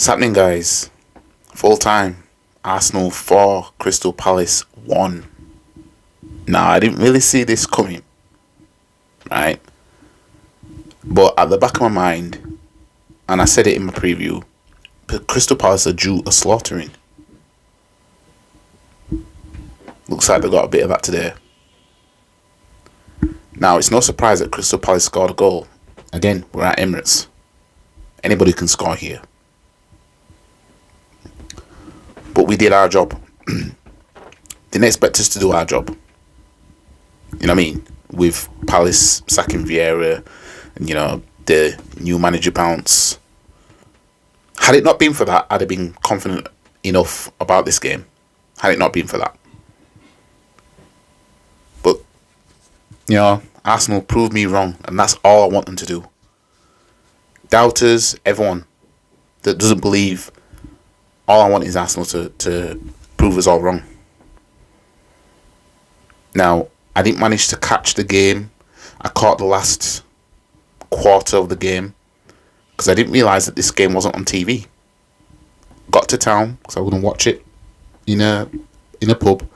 What's happening, guys? Full time. Arsenal 4, Crystal Palace 1. Now, I didn't really see this coming, right? But at the back of my mind, and I said it in my preview, Crystal Palace are due a slaughtering. Looks like they got a bit of that today. Now, it's no surprise that Crystal Palace scored a goal. Again, we're at Emirates. Anybody can score here. But we did our job. Didn't expect us to do our job. You know what I mean? With Palace sacking Vieira and, the new manager bounce. Had it not been for that, I'd have been confident enough about this game. Had it not been for that. But, Arsenal proved me wrong, and that's all I want them to do. Doubters, everyone that doesn't believe, all I want is Arsenal to prove us all wrong. Now, I didn't manage to catch the game. I caught the last quarter of the game because I didn't realise that this game wasn't on TV. Got to town because I was going to watch it in a pub,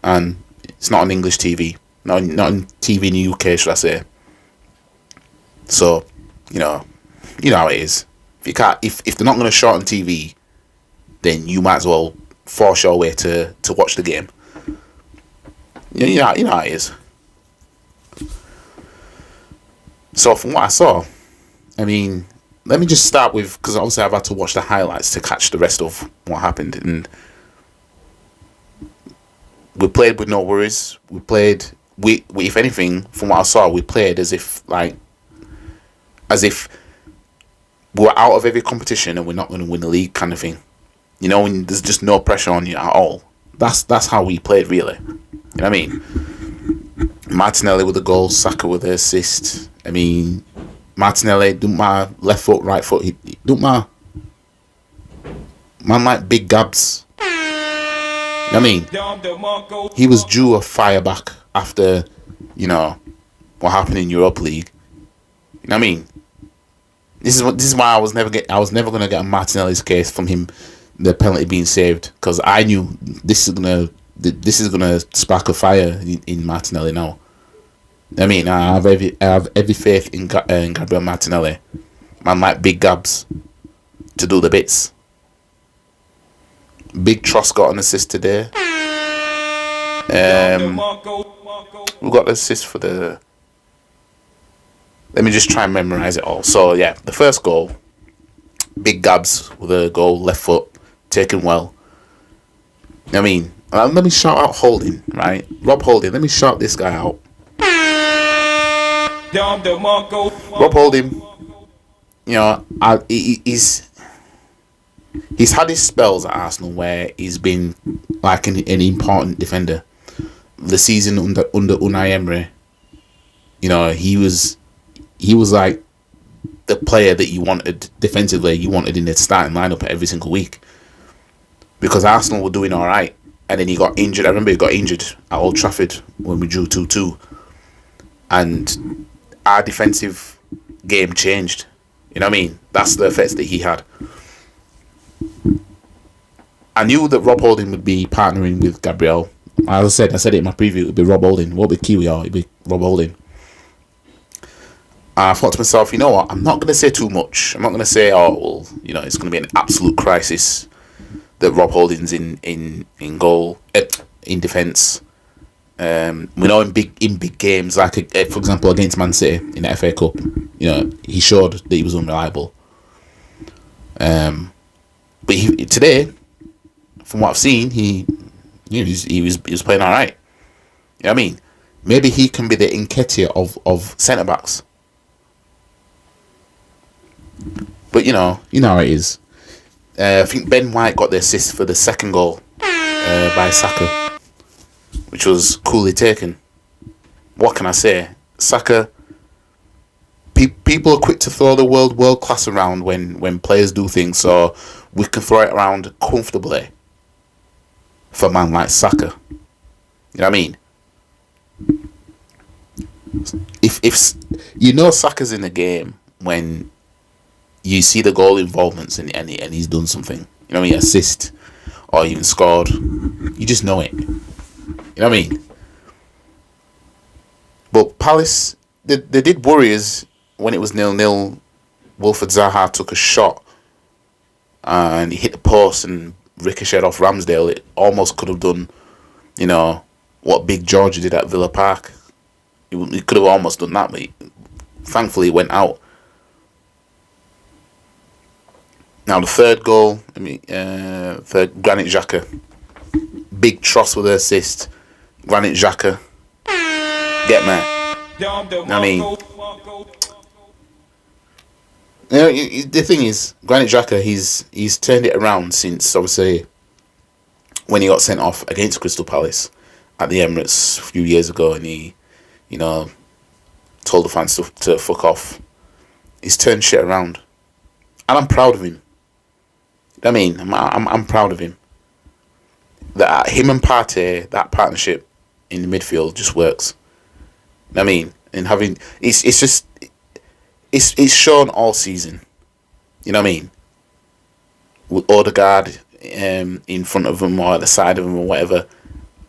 and it's not on English TV. Not on TV in the UK, should I say. So, you know how it is. If they're not going to show it on TV, then you might as well force your way to watch the game. You know how it is. So from what I saw, let me just start with, because obviously I've had to watch the highlights to catch the rest of what happened, and we played with no worries. We if anything, from what I saw, we played as if we were out of every competition and we're not going to win the league, kind of thing. When there's just no pressure on you at all. That's how we played, really. You know what I mean? Martinelli with the goal, Saka with the assist. Martinelli, don't matter, left foot, right foot, he don't matter. Man like Big Gabs. You know what I mean? He was due a fire back after, what happened in Europa League. You know what I mean? This is why I was never gonna get a Martinelli's case from him, the penalty being saved, because I knew this is gonna spark a fire in Martinelli now. I have every faith in Gabriel Martinelli. Man like Big Gabs to do the bits. Big Tross got an assist today. We got the assist for the. Let me just try and memorize it all. So yeah, the first goal, Big Gabs with a goal, left foot, taken well. Let me shout out Holding, right? Rob Holding. Let me shout this guy out. Rob Holding. He's had his spells at Arsenal where he's been like an important defender. The season under Unai Emery, he was like the player that you wanted defensively. You wanted in the starting lineup every single week, because Arsenal were doing all right, and then he got injured. I remember he got injured at Old Trafford when we drew 2-2, and our defensive game changed. You know what I mean? That's the effects that he had. I knew that Rob Holding would be partnering with Gabriel. As I said it in my preview, it would be Rob Holding. It won't be Kiwi, it would be Rob Holding. I thought to myself, you know what? I'm not going to say too much. I'm not going to say, it's going to be an absolute crisis that Rob Holding's in goal, in defence. We know in big games, like for example against Man City in the FA Cup, he showed that he was unreliable. But today, from what I've seen, he was playing all right. You know what I mean? Maybe he can be the Nketiah of centre backs. But you know how it is. I think Ben White got the assist for the second goal by Saka, which was coolly taken. What can I say? Saka. People are quick to throw the world class around when players do things, so we can throw it around comfortably for a man like Saka. You know what I mean? If Saka's in the game when you see the goal involvements and he's done something. You know what I mean? Assist or even scored. You just know it. You know what I mean? But Palace, they did worry us when it was 0-0. Wilfred Zaha took a shot and he hit the post and ricocheted off Ramsdale. It almost could have done, you know, what Big George did at Villa Park. He could have almost done that, but thankfully it went out. Now the third goal, third, Granit Xhaka. Big Tross with the assist. Granit Xhaka. Get me. I mean, you know, the thing is, Granit Xhaka, he's turned it around since, obviously, when he got sent off against Crystal Palace at the Emirates a few years ago, and he, you know, told the fans to fuck off. He's turned shit around, and I'm proud of him. I mean, I'm proud of him. That him and Partey, that partnership in the midfield just works. I mean, and having it's shown all season. You know what I mean? With Odegaard in front of him or at the side of him or whatever,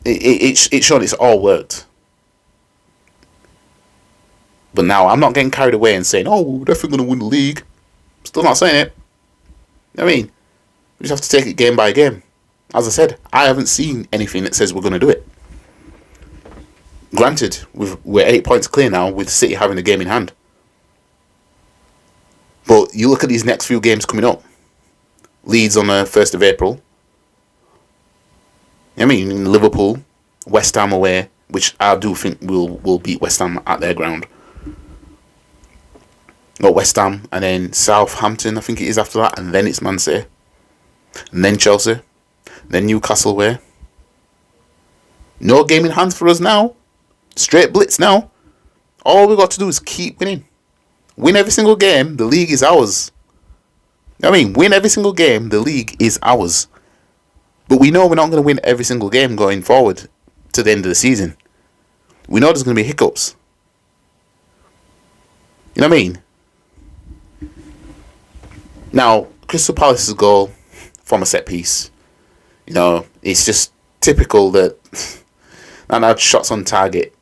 it's shown it's all worked. But now I'm not getting carried away and saying, "Oh, we're definitely going to win the league." Still not saying it. You know what I mean? We just have to take it game by game. As I said, I haven't seen anything that says we're going to do it. Granted, we're 8 points clear now with City having a game in hand. But you look at these next few games coming up. Leeds on the 1st of April. I mean, Liverpool, West Ham away, which I do think will beat West Ham at their ground. Got West Ham, and then Southampton, I think it is after that, and then it's Man City. And then Chelsea. Then Newcastle away. No game in hand for us now. Straight blitz now. All we got to do is keep winning. Win every single game, the league is ours. I mean, win every single game, the league is ours. But we know we're not going to win every single game going forward to the end of the season. We know there's going to be hiccups. You know what I mean? Now, Crystal Palace's goal from a set piece. You know, it's just typical that and had shots on target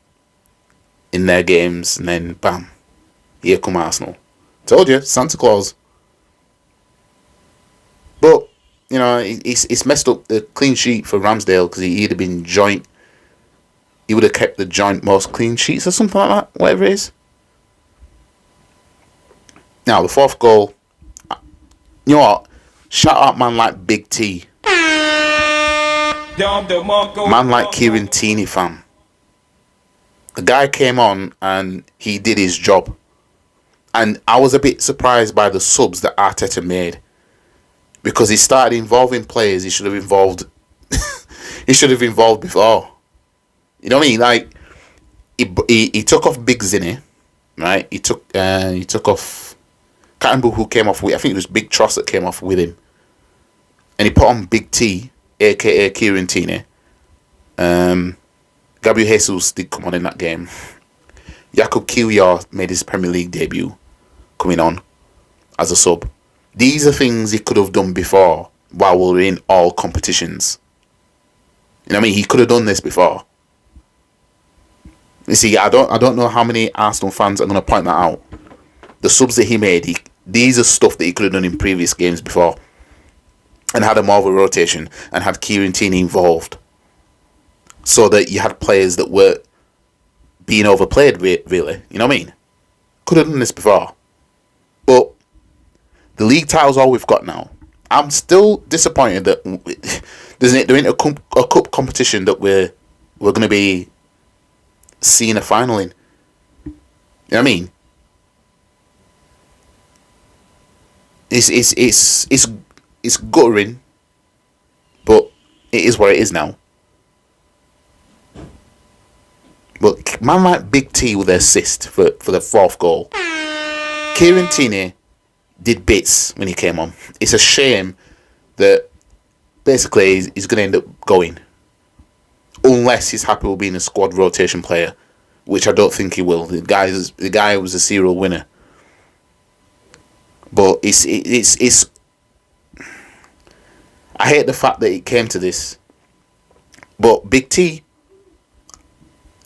in their games, and then bam, here come Arsenal. Told you, Santa Claus. But you know, it's messed up the clean sheet for Ramsdale because he'd have been joint. He would have kept the joint most clean sheets or something like that, whatever it is. Now the fourth goal. You know what? Shout out man like Big T. Man like Kieran Tierney, fam. The guy came on and he did his job. And I was a bit surprised by the subs that Arteta made. Because he started involving players he should have involved he should have involved before. You know what I mean? Like he took off Big Zinny, right? He took off, can't remember who came off with. I think it was Big Tross that came off with him. And he put on Big T, aka Kieran Tierney. Gabriel Jesus did come on in that game. Jakub Kiwior made his Premier League debut, coming on as a sub. These are things he could have done before while we were in all competitions. You know what I mean? He could have done this before. You see, I don't know how many Arsenal fans are going to point that out. The subs that he made, these are stuff that he could have done in previous games before. And had a more of a rotation and had Kieran Tierney involved. So that you had players that were being overplayed, really. You know what I mean? Could have done this before. But the league title's all we've got now. I'm still disappointed that there ain't a cup competition that we're going to be seeing a final in. You know what I mean? It's guttering, but it is what it is now. But man like Big T with the assist for the fourth goal. Kieran Tierney did bits when he came on. It's a shame that basically he's going to end up going. Unless he's happy with being a squad rotation player, which I don't think he will. The guy was a serial winner. But it's. I hate the fact that it came to this. But Big T,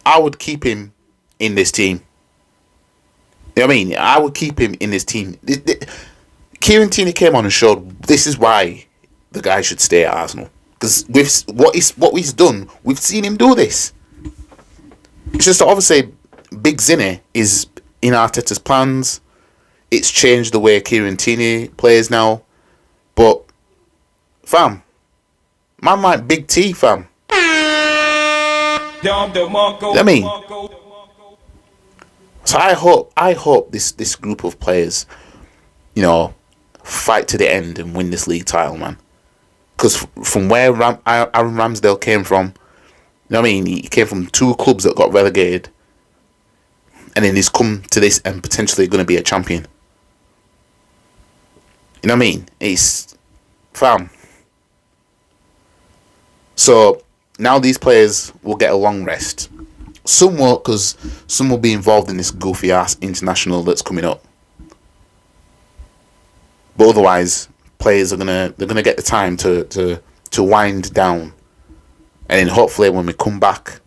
I would keep him in this team. You know what I mean? I would keep him in this team. Kieran Tierney came on and showed this is why the guy should stay at Arsenal. Because with what he's done, we've seen him do this. It's just that obviously Big Zinny is in Arteta's plans. It's changed the way Kieran Tierney plays now. But, fam, man like Big T, fam. I mean, so I hope this group of players, you know, fight to the end and win this league title, man. Because from where Aaron Ramsdale came from, you know what I mean? He came from 2 clubs that got relegated, and then he's come to this and potentially going to be a champion. You know what I mean? It's fam. So now these players will get a long rest. Some won't, because some will be involved in this goofy ass international that's coming up. But otherwise, players are gonna get the time to wind down, and then hopefully when we come back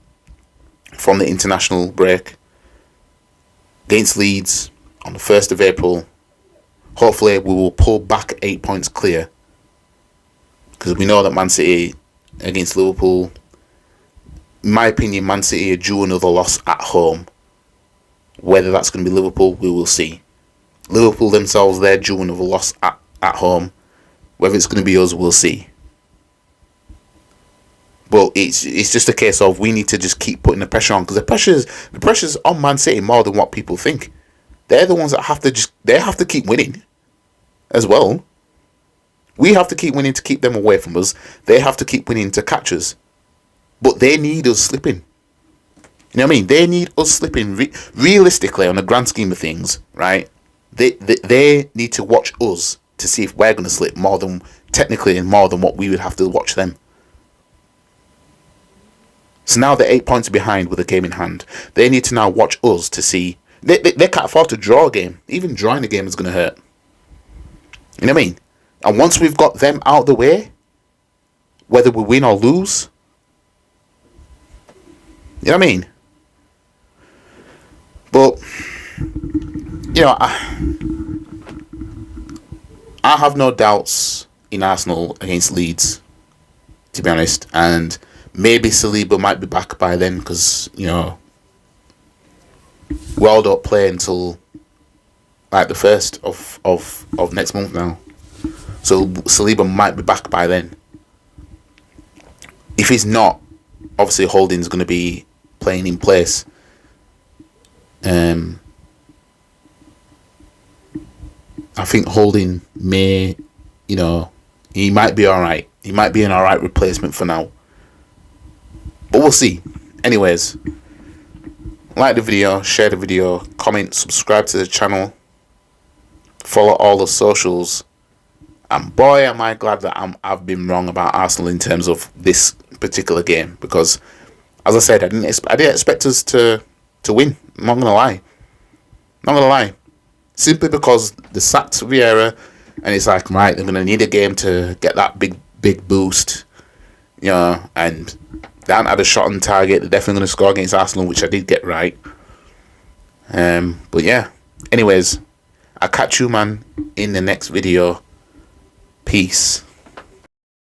from the international break against Leeds on the 1st of April, hopefully we will pull back 8 points clear, because we know that Man City against Liverpool, in my opinion, Man City are due another loss at home. Whether that's going to be Liverpool, we will see. Liverpool themselves, they're due another loss at home. Whether it's going to be us, we'll see. But it's just a case of we need to just keep putting the pressure on, because the pressure's on Man City more than what people think. They're the ones that have to keep winning as well. We have to keep winning to keep them away from us. They have to keep winning to catch us. But they need us slipping. You know what I mean? They need us slipping. Realistically, on the grand scheme of things, right? They need to watch us to see if we're going to slip more than what we would have to watch them. So now they're 8 points behind with a game in hand. They need to now watch us to see. They can't afford to draw a game. Even drawing a game is going to hurt. You know what I mean? And once we've got them out of the way, whether we win or lose, you know what I mean? But, you know, I have no doubts in Arsenal against Leeds, to be honest. And maybe Saliba might be back by then, because, you know, we all don't play until like the 1st of next month now. So Saliba might be back by then. If he's not, obviously Holding's going to be playing in place. I think Holding may, you know, he might be alright. He might be an alright replacement for now. But we'll see. Anyways, like the video, share the video, comment, subscribe to the channel, follow all the socials. And boy, am I glad that I've been wrong about Arsenal in terms of this particular game, because, as I said, I didn't expect us to win. I'm not gonna lie. Simply because they sacked Vieira, and it's like, right, they're gonna need a game to get that big boost, you know. And they haven't had a shot on target. They're definitely gonna score against Arsenal, which I did get right. But yeah. Anyways, I'll catch you, man, in the next video. Peace.